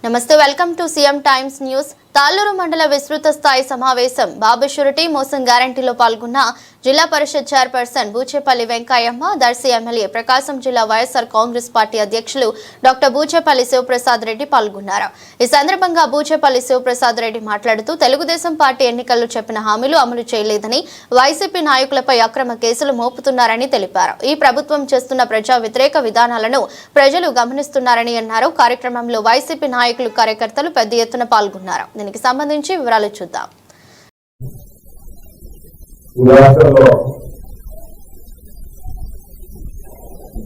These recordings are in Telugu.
నమస్తే, welcome to CM times news. Talluru మండల విస్తృత స్థాయి సమావేశం. బాబు షూరిటీ మోసం గ్యారంటీలో పాల్గొన్న జిల్లా పరిషత్ చైర్పర్సన్ బూచేపల్లి వెంకయ్యమ్మ, దర్శి ఎమ్మెల్యే ప్రకాశం జిల్లా వైఎస్ఆర్ కాంగ్రెస్ పార్టీ అధ్యక్షులు డాక్టర్ బూచేపల్లి శివప్రసాద్ రెడ్డి పాల్గొన్నారు. ఈ సందర్భంగా బూచేపల్లి శివప్రసాద్ రెడ్డి మాట్లాడుతూ తెలుగుదేశం పార్టీ ఎన్నికల్లో చెప్పిన హామీలు అమలు చేయలేదని, వైసీపీ నాయకులపై అక్రమ కేసులు మోపుతున్నారని తెలిపారు. ఈ ప్రభుత్వం చేస్తున్న ప్రజా వ్యతిరేక విధానాలను ప్రజలు గమనిస్తున్నారని అన్నారు. కార్యక్రమంలో వైసీపీ నాయకులు, కార్యకర్తలు పెద్ద ఎత్తున పాల్గొన్నారు. దీనికి సంబంధించి వివరాలు చూద్దాం.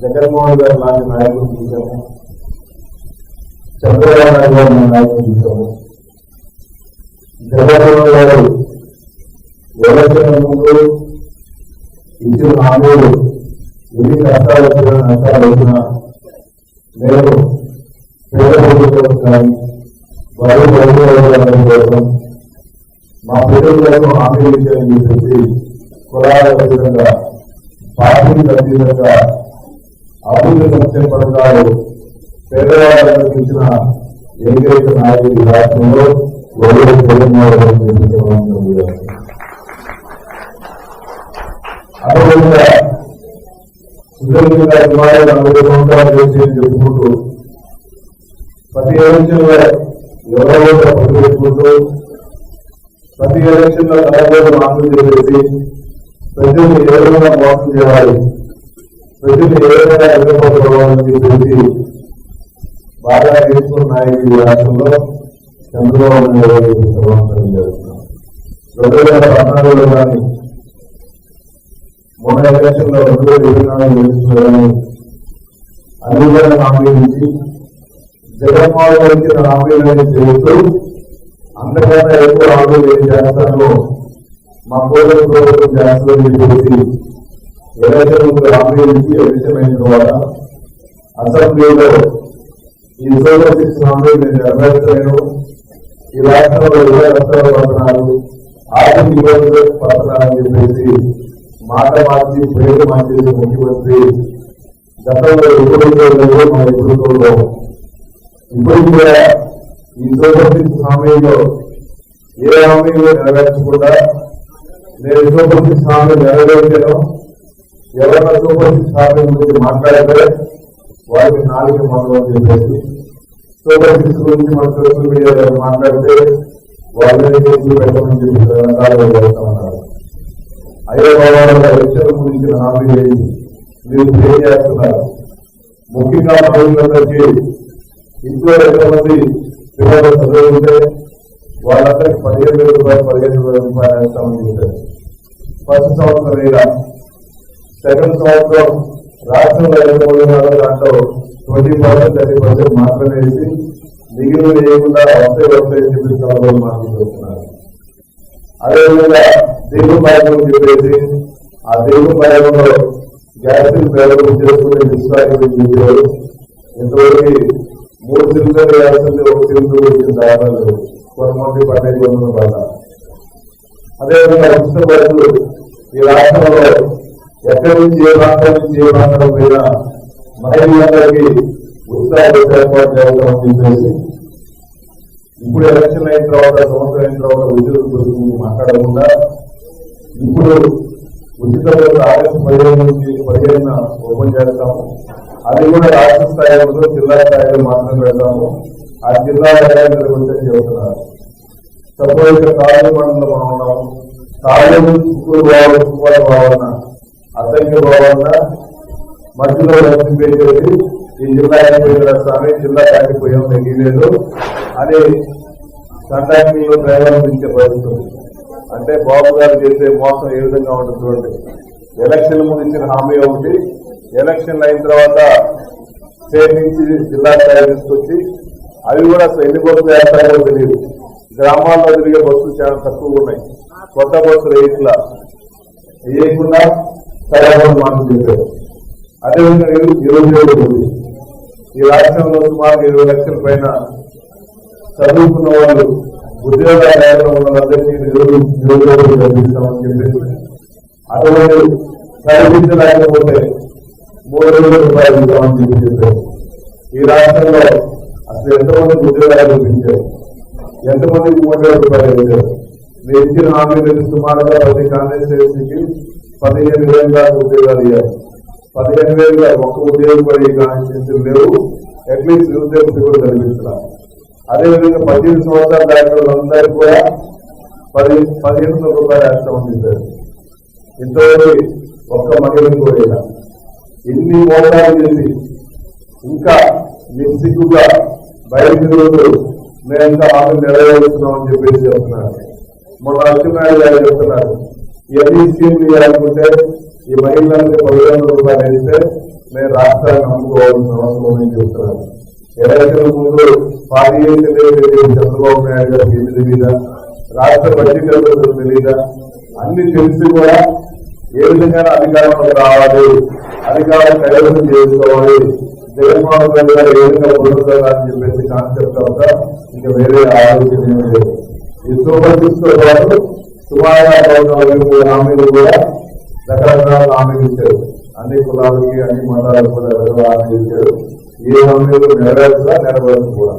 జగన్మోహన్ గారు లాంటి నాయకులు చూసాము, చంద్రబాబు నాయుడు గారు నాయకులు చూసాము. జగన్మోహన్ గారు ఎలక్షన్ ముందు ఇచ్చిన హామీలు ఎన్ని కష్టాలు వచ్చినా నష్టాలు వచ్చినా నేను పేద ప్రభుత్వం కానీ బరువు కోసం మా పిల్లలకు హామీలు ఇచ్చారని చెప్పేసి కులాలకు అతీతంగా, పార్టీకి అతీతంగా అభివృద్ధి సంక్షేమ పథకాలు పేదవాళ్ళకు ఇచ్చిన ఏకైక నాయకుడి రాష్ట్రంలో వైఎస్ జగన్మోహన్ రెడ్డి. అదేవిధంగా సుదీర్ఘంగా సుమారు 40 సంవత్సరాలు చేసి చెప్పుకుంటూ ప్రతి ఎలక్షన్లో ఎవరో పట్టు పెట్టుకుంటూ ప్రతి ఎలక్షన్ లో కలబోలు మార్పులు చేసేసి ప్రజలు ఏ విధంగా మోసం చేయాలి, ప్రజలు ఏ విధంగా ఎదుర్కోవాలని చెప్పేసి బాగా నేర్చుకున్న నాయకులు ఈ రాష్ట్రంలో చంద్రబాబు నాయుడు సమాచారం చేస్తున్నాం. 2014లో కానీ మొన్న ఎలక్షన్ లో 2024 ఎలక్షన్ లో కానీ అన్ని విధాల హామీలు ఇచ్చి జగన్మోహన్ గారు ఇచ్చిన హామీలని చేస్తూ అంతకన్నా ఎక్కువ హామీలు ఏం చేస్తాను, మా కోరిక ప్రభుత్వం చేస్తామని చెప్పేసి ఎలక్షన్ హామీలు ఇచ్చి ఎలక్షన్ అయిన తర్వాత అసెంబ్లీలో ఈ సూపర్ 6 హామీలు నేను నెరవేర్చలేను, ఈ రాష్ట్రంలో 20 లక్షల పడుతున్నారు, ఆర్థిక ఇబ్బందులు పడుతున్నారని చెప్పేసి మాట మార్చి పేరు మార్చేసి ముఖ్యమంత్రి గతంలో ఎప్పుడు మా ఎప్పుడులో ఇప్పుడు కూడా ఈ సూపర్ 6 హామీలో ఏ హామీలు నెరవేర్చకుండా నేను సూపర్ 6 హామీలు నెరవేర్చాను, ఎవరైనా సూపర్ 6 హామీ గురించి మాట్లాడితే వారికి 4 మందం అని చెప్పేసి సూపర్ 6 గురించి మన సోషల్ మీడియాలో మాట్లాడితే వాళ్ళని కేసులు పెట్టమని చెప్పి రకాలుగా చేస్తామన్నారు. హైదరాబాద్ ఎలక్షన్ గురించి హామీలు ఏంటి మీరు ఏం చేస్తున్నారు? ముఖ్యంగా మహిళలందరికీ ఇంట్లో ఎంతమంది పిల్లలు చదువుకుంటే వాళ్ళందరికీ 15,000 రూపాయలు 15,000 రూపాయలు వేస్తామని చెప్పారు. ఫస్ట్ సంవత్సరం లేదా సెకండ్ సంవత్సరం రాష్ట్రంలో ఎంత దాంట్లో 20%, 30% మాత్రమే వేసి మిగిలిన వేయకుండా వస్తాయి చెప్పి చదువు మాట్లాడుతున్నారు. అదేవిధంగా దీర్ఘపాయకం చెప్పేసి ఆ దీర్ఘపాయకంలో గ్యాస్ పేదలు చేసుకునే విశ్వాసం చెప్పారు. ఇంతవరకు 3 సిలిండర్లు వేస్తుంది, 1 సిలిండర్ వచ్చిన దాఖలు కొంతమంది 15,000 వల్ల. అదేవిధంగా ఉచిత బస్సులు ఈ రాష్ట్రంలో ఎక్కడి నుంచి ఏ రాష్ట్రం నుంచి ఏ రాష్ట్రం పైన మహిళలందరికీ ఉచిత బస్సు ఏర్పాటు చేస్తామని చెప్పేసి ఇప్పుడు ఎలక్షన్ అయిన తర్వాత, సంవత్సరం అయిన తర్వాత ఉద్యోగుల గురించి మాట్లాడకుండా ఇప్పుడు ఉచిత బస్సు ఆగస్టు 15 నుంచి 15న ఓపెన్ చేస్తాము. అది కూడా రాష్ట్ర స్థాయిలో, జిల్లా స్థాయిలో మాత్రం పెడతాము. ఆ జిల్లా స్థాయిలో గురించి చెబుతున్నారు. సపోజ్ ఇక్కడ తాళ్ళూరు మండలంలో మనం ఉన్నాము. తాళ్ళూరు చిత్తూరు భావన అద్దంకి భావన మధ్యలో రక్షింపేసేది ఈ జిల్లా అయిపోయిన స్వామి జిల్లా దాటిపోయాం తగ్గిలేదు అని కండక్టర్లు డ్రైవర్లు పెంచే పరిస్థితుంది. అంటే బాబు గారు చేసే మోసం ఏ విధంగా ఉంటుంది? ఎలక్షన్ ముందు ఇచ్చిన హామీ ఒకటి, ఎలక్షన్ అయిన తర్వాత స్టేట్ నుంచి జిల్లా స్థాయి తీసుకొచ్చి అవి కూడా ఎన్ని బస్సులు వేస్తాయో తెలియదు. గ్రామాల్లో తిరిగే బస్సులు చాలా తక్కువగా ఉన్నాయి. కొత్త బస్సులు వేయకుండా సరైన మాటలు చెప్పారు. అదేవిధంగా నిరుద్యోగులు ఉంది. ఈ రాష్ట్రంలో సుమారు 20 లక్షల పైన చదువుకున్న వాళ్ళు ఉద్యోగాలు లేకుండా ఉన్న వాళ్ళందరికీ నిరుద్యోగులు కల్పిస్తామని చెప్పేసి అటువంటి కల్పించలేకపోతే 3,000 రూపాయలు ఇస్తామని చెప్పారు. ఈ రాష్ట్రంలో అసలు ఎంతమంది ఉద్యోగాలు కల్పించారు, ఎంతమందికి 3,000 రూపాయలు ఇచ్చారు. మీరు ఇచ్చిన హామీలు సుమారుగా ప్రతి కాన్స్టిట్యూన్సీకి 15,000 దాకా ఉద్యోగాలు ఇవ్వాలి. 15,000 ఒక్క ఉద్యోగం కూడా ఈ కాన్స్టిట్యూన్సీ లేవు. అట్లీస్ట్ ఉద్యోగం కూడా కల్పిస్తున్నారు. అదేవిధంగా 15 సంవత్సరాల దాకా వాళ్ళందరికీ కూడా 15,000 రూపాయలు వేస్తా ఉంది. ఇంతవరకు ఒక్క మహిళను కూడా ఎన్ని మోసాలు చేసి ఇంకా నిస్సిగ్గుగా బయటకు మేము ఇంకా హామీ నెరవేరుస్తున్నామని చెప్పేసి చెప్తున్నారు. మొన్న అచ్చెన్నాయుడు గారు చెప్తున్నారు, ఇవన్నీ స్కీమ్లు ఇవ్వాలనుకుంటే ఈ మహిళలకు 15,000 రూపాయలు వేస్తే మేము రాష్ట్రాన్ని నమ్ముకోవాల్సిన అవసరం ఉందని చెప్తున్నారు. ఎలక్షన్ ముందు పార్టీ చంద్రబాబు నాయుడు గారికి ఏమి తెలీదా, రాష్ట్ర బడ్జెట్ తెలీదా, అన్ని తెలిసి కూడా ఏ విధంగా అధికారంలోకి రావాలి, అధికారం కైవసం చేసుకోవాలి, జగన్మోహన్ రెడ్డి గారు ఏ విధంగా పొందుతారని చెప్పేసి కాన్సెప్ట్ అంతా ఇంకా వేరే ఆలోచన ఏమీ లేదు. ఈ సూపర్ సిక్స్ తో పాటు సుమారుగా 43 హామీలు కూడా రకరకాల హామీలు ఇచ్చారు. అన్ని కులాలకి అన్ని మతాలకు కూడా రకరకాల హామీలు ఇచ్చారు. ఏ హామీలు నెరవేర్చు కూడా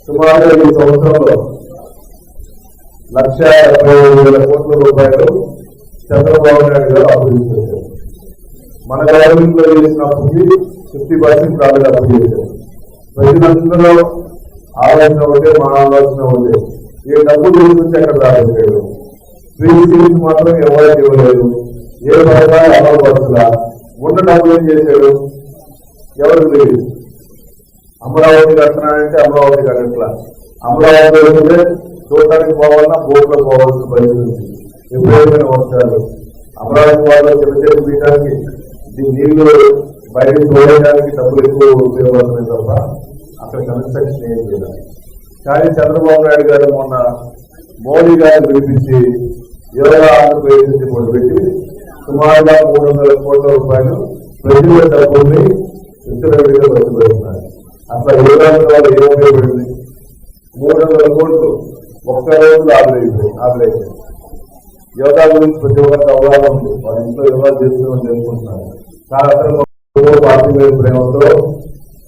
సుమారుగా ఈ సంవత్సరంలో 1,75,000 కోట్ల రూపాయలు చంద్రబాబు నాయుడు గారు అప్పు తీసుకొచ్చారు. మన గవర్నమెంట్ లో చేసినప్పటికీ 50% రాలేదు అప్పు చేశారు. ప్రజలందరూ ఆలోచన ఉంటే మన ఆలోచన ఉంటే ఏ డబ్బు తీసుకొచ్చి అక్కడ రాలేదు. ఫ్రీ సీట్స్ మాత్రం ఎవరికి ఇవ్వలేదు. ఏ పథకాలు అమలు పడుతుందా, ఉన్న డబ్బులు ఏం చేశాడు ఎవరికి తెలియదు. అమరావతి కడుతున్నాడంటే అమరావతి కట్టట్లా. అమరావతి వెళ్తే చూడటానికి పోవాలన్నా బోట్లో పోవాల్సిన పరిస్థితి. ఎప్పుడైనా వర్షాలు అమరావతి వాళ్ళు చిన్న పీయడానికి నీళ్లు బయటకు తోడడానికి డబ్బులు ఎక్కువ ఉపయోగపడుతున్నాయి తప్ప అక్కడ కన్స్ట్రక్షన్ ఏం లేదు. కానీ చంద్రబాబు నాయుడు గారు మొన్న మోడీ గారిని పిలిపించి యోగా ఆంధ్రప్రదేశ్ నుంచి మొదలుపెట్టి సుమారుగా 300 కోట్ల రూపాయలు ప్రజల డబ్బుల్ని విచ్చలవిడిగా ఖర్చు పెడుతున్నారు. అసలు యోగా వాళ్ళు ఏం ఉపయోగపడింది? 300 కోట్లు ఒక్క రోజులు ఆపలేదు. యోగా గురించి ప్రతి ఒక్కరికి అవగాహన ఉంది. వాళ్ళ ఇంట్లో యోగా చేసుకుంటున్నారు. కానీ అసలు పార్టీ మీద ప్రేమతో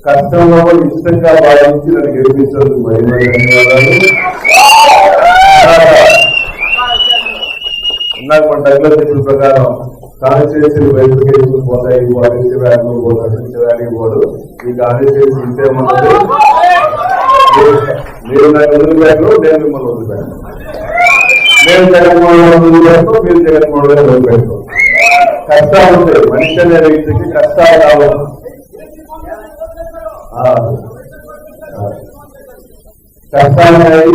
కష్టంలో ఇష్టంగా భావించి నన్ను గెలిపించేందుకు ఇందాక మన టైంలో చెప్పిన ప్రకారం కాన్స్టిట్యూన్సీ వెరిఫికేషన్ పోతాయి, పాలిటీ వ్యాల్యూ పోదు. ఈ కాన్స్టిట్యూన్సీ ఇంతేమన్నది మీరు నాకు వదిలిపెట్టరు, నేను మిమ్మల్ని వదిలిపెట్టను. నేను జగన్మోహన్ వదిలిపెట్టను, మీరు జగన్మోహన్ గారు వదిలిపెట్టరు. కష్టాలు ఉంటాయి. మనిషి అనే వ్యక్తికి కష్టాలు కావాలి. కష్టాలనేవి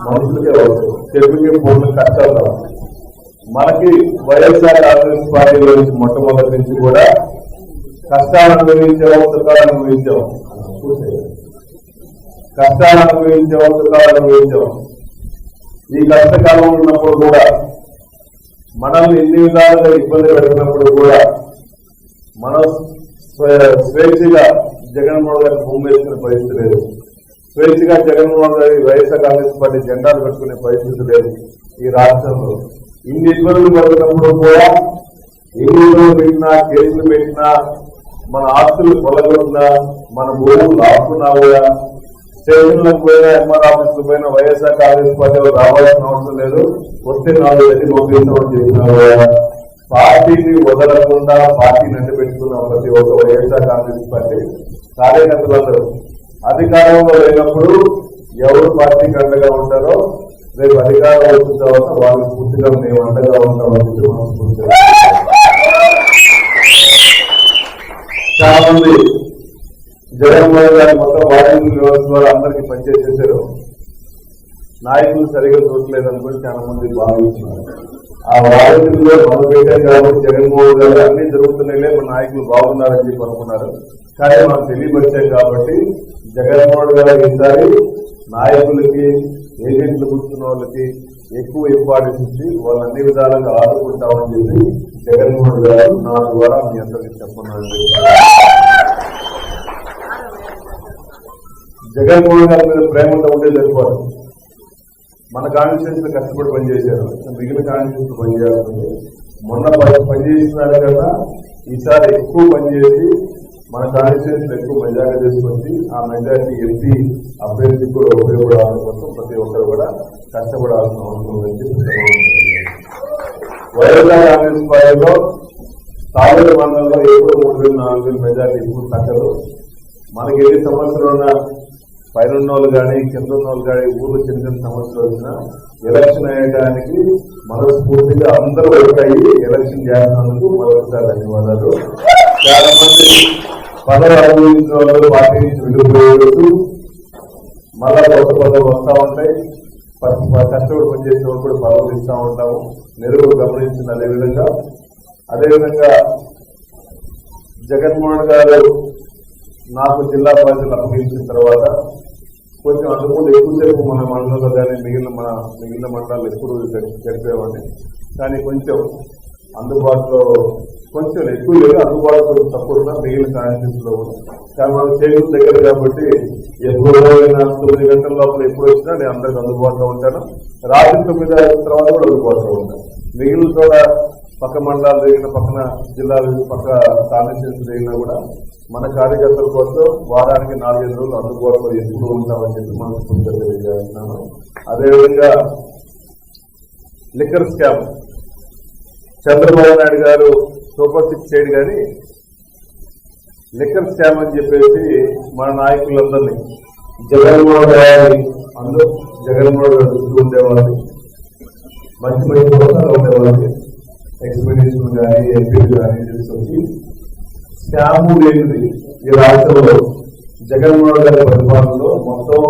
మనుషులకే అవుతాయి. చెరువుకి పూర్ణ కష్టాలు కావాలి. మనకి వైఎస్ఆర్ కాంగ్రెస్ పార్టీలో నుంచి మొట్టమొదటి నుంచి కూడా కష్టాలు అనుభవించాము, సుఖాలు అనుభవించాము. కష్టాలు అనుభవించాము, సుఖాలు అనుభవించాము. ఈ కష్టకాలం ఉన్నప్పుడు కూడా మనల్ని ఎన్ని విధాలుగా ఇబ్బంది పెడుతున్నప్పుడు కూడా మనం స్వేచ్ఛగా జగన్మోహన్ గారి భూమి వేసుకునే పరిస్థితి లేదు. స్వేచ్ఛగా జగన్మోహన్ గారి వైఎస్ఆర్ కాంగ్రెస్ పార్టీ జెండాలు పెట్టుకునే పరిస్థితి లేదు. ఈ రాష్ట్రంలో ఇన్ని ఇబ్బందులు పడుతున్నప్పుడు కూడా ఎన్ని ఇబ్బందులు పెట్టినా, కేసులు పెట్టినా, మన ఆస్తులు కొలగొట్టినా, మన భూములు లాక్కున్నా కూడా స్టేషన్లకు పోయినా, ఎంఆర్ ఆఫీసులకు పోయినా వైఎస్ఆర్ కాంగ్రెస్ పార్టీలో రావాల్సిన అవసరం లేదు. వస్తే 4 గంటలు పంపించడం చేసినా కూడా పార్టీని వదలకుండా పార్టీని అంటపెట్టుకున్న ప్రతి ఒక్క వైఎస్ఆర్ కాంగ్రెస్ పార్టీ కార్యకర్తలందరూ అధికారంలో లేనప్పుడు ఎవరు పార్టీకి అండగా ఉంటారో రేపు అధికారం వచ్చిన తర్వాత వాళ్ళకి పూర్తిగా మేము అండగా ఉంటామని చెప్పి మనం పూర్తిగా చాలా మంది జగన్మోహన్ గారి మొత్తం వాలంటీర్ వ్యవస్థ ద్వారా అందరికీ పనిచేసేసారు. నాయకులు సరిగా చూడలేదు అనుకుని చాలా మంది భావించున్నారు. ఆ వాలంటీర్లో మనం పెట్టాం కాబట్టి జగన్మోహన్ గారు అన్ని జరుగుతున్నాయిలే, మన నాయకులు బాగున్నారని చెప్పి అనుకున్నారు. కానీ మనం తెలియపరిచాం కాబట్టి జగన్మోహన్ గారు ఈసారి నాయకులకి, ఏజెంట్లు కూర్చున్న వాళ్ళకి ఎక్కువ ఇంపార్టెన్స్ ఇచ్చి వాళ్ళు అన్ని విధాలుగా ఆదుకుంటామని చెప్పి జగన్మోహన్ గారు నా ద్వారా మీ అందరికీ చెప్పన్నారు. జగన్మోహన్ గారి మీద ప్రేమతో ఉంటే సరిపోదు. మన కాన్స్టిట్యూన్సీ కష్టపడి పనిచేశారు, మిగిలిన కాన్స్టిట్యూన్సీ పనిచేయాల్సింది. మొన్న పనిచేసిన కన్నా ఈసారి ఎక్కువ పనిచేసి మన కాన్స్టిట్యూషన్ ఎక్కువ మెజారిటీ తీసుకొచ్చి ఆ మెజారిటీ ఎంపీ అభ్యర్థికి కూడా ఉపయోగపడాలని కోసం ప్రతి ఒక్కరు కూడా కష్టపడాల్సిన అవసరం ఉందని వైఎస్ఆర్ కాంగ్రెస్ పార్టీలో తాలూరు మండలంలో ఎప్పుడు 3,000-4,000 మెజారిటీ ఇప్పుడు తగ్గదు. మనకి ఎన్ని సమస్యలు ఉన్నా పైన వాళ్ళు కానీ కింద వాళ్ళు కానీ ఊళ్ళో చిన్న చిన్న సమస్యలు వచ్చినా ఎలక్షన్ అయ్యడానికి మనస్ఫూర్తిగా అందరూ వచ్చాయి. ఎలక్షన్ చేస్తున్నందుకు మరొకసారి ధన్యవాదాలు. చాలా మంది పదవి అనుభవించిన వాళ్ళు పార్టీ నుంచి వెళ్ళిపోయేటట్టు మళ్ళా కొత్త పదవులు వస్తూ ఉంటాయి. కష్టపడి పనిచేసే వాళ్ళు కూడా పదవులు ఇస్తూ ఉంటాము. నెరువు గమనించింది. అదేవిధంగా జగన్మోహన్ గారు నాకు జిల్లా బాధ్యతలు అప్పగించిన తర్వాత కొంచెం అందుకు ఎక్కువసేపు మన మండలంలో కానీ మిగిలిన మండలాలు ఎప్పుడు గడిపేవాడిని. కానీ కొంచెం అందుబాటులో కొంచెం ఎక్కువ లేదు, అందుబాటులో తక్కువ మిగిలిన కాన్స్టిట్యూన్స్ లో కూడా. కానీ మనం చేకూరు దగ్గర కాబట్టి ఎప్పుడు 9 గంటల లోపల ఎప్పుడు వచ్చినా నేను అందరికి అందుబాటులో ఉంటాను. రాత్రి 9 తర్వాత కూడా అందుబాటులో ఉంటాను. మిగిలిన చోట పక్క మండలాలు జరిగిన పక్కన జిల్లాలు పక్క కాన్స్టిట్యూన్స్ జరిగినా కూడా మన కార్యకర్తల కోసం వారానికి 4-5 రోజులు అందుబాటులో ఎప్పుడు ఉంటామని చెప్పి మనస్ఫూర్తిగా తెలియజేస్తున్నాను. అదేవిధంగా లిక్కర్ స్కామ్ చంద్రబాబు నాయుడు గారు సూపర్ 6 చేయడు కానీ లిక్కర్ స్కామ్ అని చెప్పేసి మన నాయకులందరినీ జగన్మోహన్ గారు దృష్టి ఉండేవాళ్ళని మంచి ప్రోత్సాహాలు ఉండేవాళ్ళని ఎక్స్పీరియన్స్ కానీ ఎంపీలు కానీ తీసుకొచ్చి స్కాము లేనిది ఈ రాష్ట్రంలో జగన్మోహన్ గారి పరిపాలనలో మొత్తం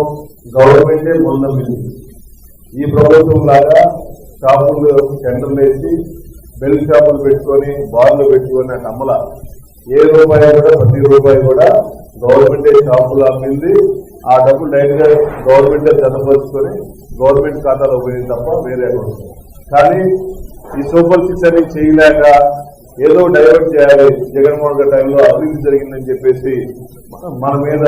గవర్నమెంటే మొదలైంది. ఈ ప్రభుత్వం లాగా షాపులు టెండర్లు వేసి బెల్ షాపులు పెట్టుకొని బార్లు పెట్టుకొని అమ్మల ఏ రూపాయి కూడా ప్రతి రూపాయి కూడా గవర్నమెంటే షాపులు అమ్మింది. ఆ డబ్బులు డైరెక్ట్ గా గవర్నమెంటే జతపరుచుకొని గవర్నమెంట్ ఖాతాలో పోయింది తప్ప వేరే కానీ ఈ సూపర్ 6 అని చేయలేక ఏదో డైవర్ట్ చేయాలి, జగన్మోహన్ గారి టైంలో అభివృద్ధి జరిగిందని చెప్పేసి మన మీద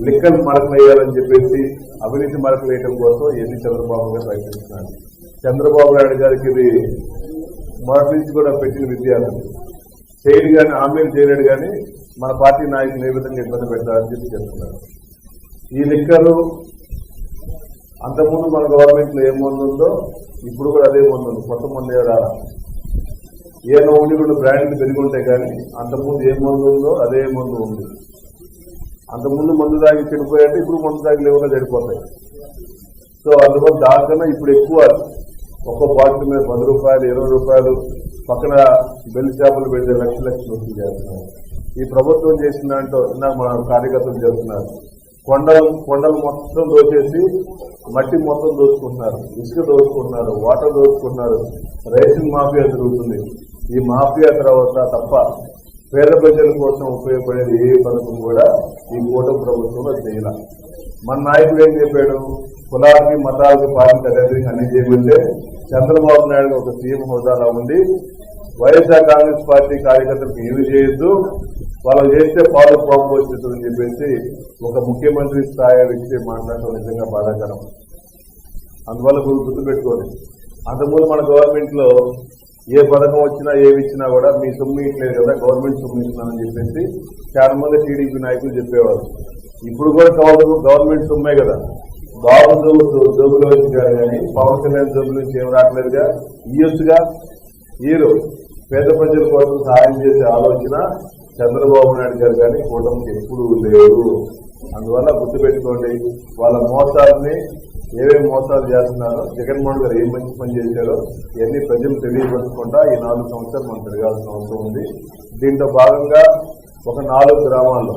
లిక్కర్ మరకలు వేయాలని చెప్పేసి అవినీతి మరకలు వేయడం కోసం ఎన్ని చంద్రబాబు గారు ప్రయత్నిస్తున్నారు. చంద్రబాబు నాయుడు గారికి ఇది మొదటి నుంచి కూడా పెట్టిన విద్యార్థులు చేయడు కానీ హామీలు చేయలేడు కానీ మన పార్టీ నాయకులు ఏ విధంగా ఇబ్బంది పెట్టారని చెప్పి చెప్తున్నారు. ఈ లిక్కరు అంతకుముందు మన గవర్నమెంట్ లో ఏ మందు ఉందో ఇప్పుడు కూడా అదే మందు ఉంది. కొత్త మందు ఏడారా ఏ నోటి కూడా బ్రాండ్లు పెరిగి ఉంటాయి కానీ అంతకుముందు ఏ మందు ఉందో అదే మందు ఉంది. అంతకుముందు మందు తాగి చెడిపోయాయంటే ఇప్పుడు మందు తాగి లేకుండా చెడిపోతాయి. సో అందువల్ల దానికన్నా ఇప్పుడు ఎక్కువ ఒక్కో బాటిల్ మీద 10 రూపాయలు 20 రూపాయలు పక్కన బెల్ షాపులు పెడితే లక్షలు వసూలు చేస్తున్నారు. ఈ ప్రభుత్వం చేసిన దాంట్లో ఇందాక మన కార్యకర్తలు చేస్తున్నారు. కొండలు మొత్తం దోచేసి మట్టి మొత్తం దోచుకుంటున్నారు, ఇసుక దోచుకుంటున్నారు, వాటర్ దోచుకుంటున్నారు. రేషన్ మాఫియా జరుగుతుంది. ఈ మాఫియా తర్వాత తప్ప పేద ప్రజల కోసం ఉపయోగపడేది ఏ పథకం కూడా ఈ కూటమి ప్రభుత్వంలో చేయాల. మన నాయకుడు ఏం చెప్పాడు, కులానికి మతాలకు పార్టీకి అన్ని చేయమంటే చంద్రబాబు నాయుడు ఒక సీఎం హోదాలో ఉండి వైఎస్ఆర్ కాంగ్రెస్ పార్టీ కార్యకర్తలకు ఏమి చేయొద్దు, వాళ్ళు చేస్తే పాలు పోషిస్తుందని చెప్పేసి ఒక ముఖ్యమంత్రి స్థాయి వ్యక్తి మాట్లాడటం నిజంగా బాధాకరం. అందువల్ల గుర్తుపెట్టుకోండి, అంతకుముందు మన గవర్నమెంట్ లో ఏ పథకం వచ్చినా ఏమి ఇచ్చినా కూడా మీ సొమ్ము ఇట్లేదు కదా, గవర్నమెంట్ సొమ్ము ఇస్తున్నానని చెప్పేసి చాలా మంది టీడీపీ నాయకులు చెప్పేవారు. ఇప్పుడు కూడా గవర్నమెంట్ సొమ్మే కదా, బాబు జోబులో వచ్చి కానీ పవన్ కళ్యాణ్ జోబుల నుంచి ఏం రావట్లేదుగా, ఇయ్యొచ్చుగా. వీరు పేద ప్రజల కోసం సహాయం చేసే ఆలోచన చంద్రబాబు నాయుడు గారు కానీ కూటమికి ఎప్పుడూ లేదు. అందువల్ల గుర్తుపెట్టుకోండి, వాళ్ళ మోసాలని ఏమేమి మోసాలు చేస్తున్నారో, జగన్మోహన్ గారు ఏం మంచి పని చేశారో ఇవన్నీ ప్రజలు తెలియపరచకుండా ఈ 4 సంవత్సరాలు మనం తిరగాల్సిన అవసరం ఉంది. దీంట్లో భాగంగా ఒక 4 గ్రామాల్లో